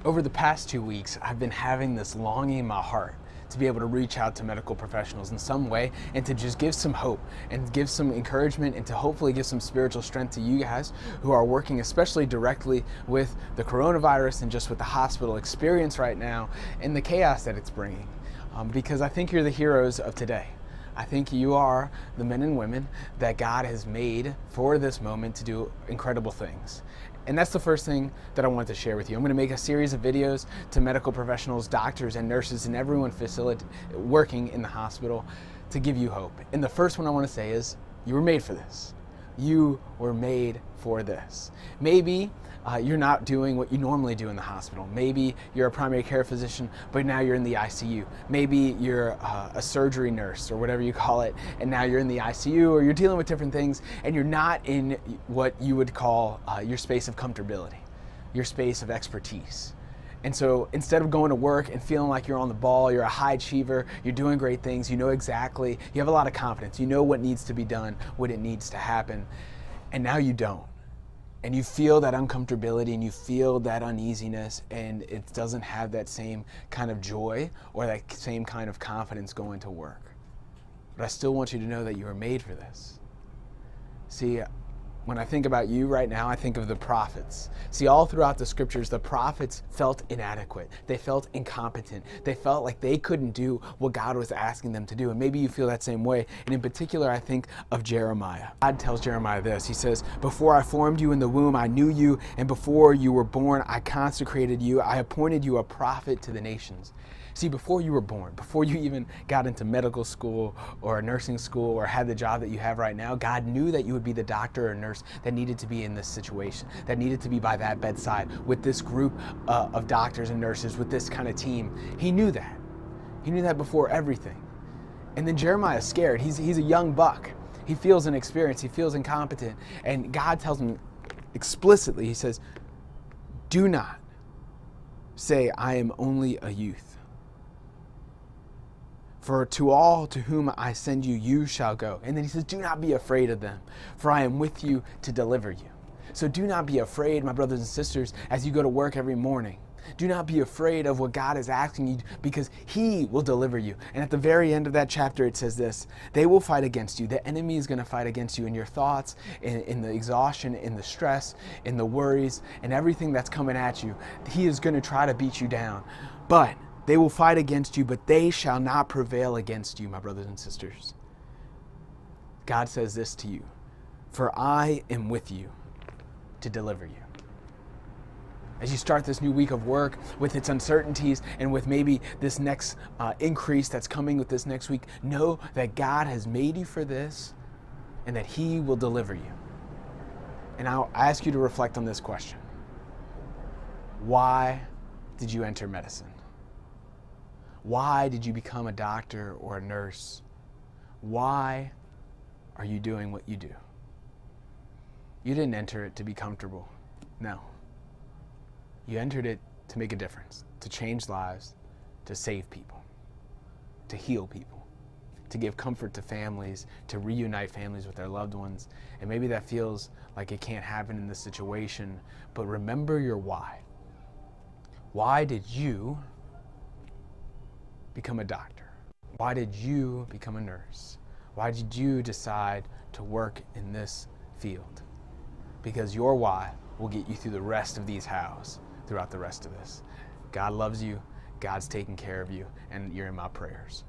Over the past 2 weeks, I've been having this longing in my heart to be able to reach out to medical professionals in some way and to just give some hope and give some encouragement and to hopefully give some spiritual strength to you guys who are working especially directly with the coronavirus and just with the hospital experience right now and the chaos that it's bringing. Because I think you're the heroes of today. I think you are the men and women that God has made for this moment to do incredible things. And that's the first thing that I want to share with you. I'm going to make a series of videos to medical professionals, doctors and nurses and everyone working in the hospital to give you hope. And the first one I want to say is, you were made for this. You were made for this. Maybe you're not doing what you normally do in the hospital. Maybe you're a primary care physician, but now you're in the ICU. Maybe you're a surgery nurse or whatever you call it, and now you're in the ICU, or you're dealing with different things, and you're not in what you would call your space of comfortability, your space of expertise. And so instead of going to work and feeling like you're on the ball, you're a high achiever, you're doing great things, you know exactly, you have a lot of confidence, you know what needs to be done, what it needs to happen, and now you don't. And you feel that uncomfortability and you feel that uneasiness, and it doesn't have that same kind of joy or that same kind of confidence going to work. But I still want you to know that you are made for this. See, when I think about you right now, I think of the prophets. See, all throughout the scriptures, the prophets felt inadequate. They felt incompetent. They felt like they couldn't do what God was asking them to do. And maybe you feel that same way. And in particular, I think of Jeremiah. God tells Jeremiah this. He says, "Before I formed you in the womb, I knew you. And before you were born, I consecrated you. I appointed you a prophet to the nations." See, before you were born, before you even got into medical school or nursing school or had the job that you have right now, God knew that you would be the doctor or nurse that needed to be in this situation, that needed to be by that bedside with this group of doctors and nurses, with this kind of team. He knew that. He knew that before everything. And then Jeremiah's scared. He's a young buck. He feels inexperienced. He feels incompetent. And God tells him explicitly, he says, "Do not say I am only a youth. For to all to whom I send you, you shall go." And then he says, "Do not be afraid of them, for I am with you to deliver you." So do not be afraid, my brothers and sisters, as you go to work every morning. Do not be afraid of what God is asking you, because He will deliver you. And at the very end of that chapter, it says this: they will fight against you. The enemy is going to fight against you in your thoughts, in the exhaustion, in the stress, in the worries, and everything that's coming at you. He is going to try to beat you down. But they will fight against you, but they shall not prevail against you, my brothers and sisters. God says this to you: "For I am with you to deliver you." As you start this new week of work with its uncertainties and with maybe this next increase that's coming with this next week, know that God has made you for this and that He will deliver you. And I'll ask you to reflect on this question: why did you enter medicine? Why did you become a doctor or a nurse? Why are you doing what you do? You didn't enter it to be comfortable. No. You entered it to make a difference, to change lives, to save people, to heal people, to give comfort to families, to reunite families with their loved ones. And maybe that feels like it can't happen in this situation, but remember your why. Why did you become a doctor? Why did you become a nurse? Why did you decide to work in this field? Because your why will get you through the rest of these hows throughout the rest of this. God loves you, God's taking care of you, and you're in my prayers.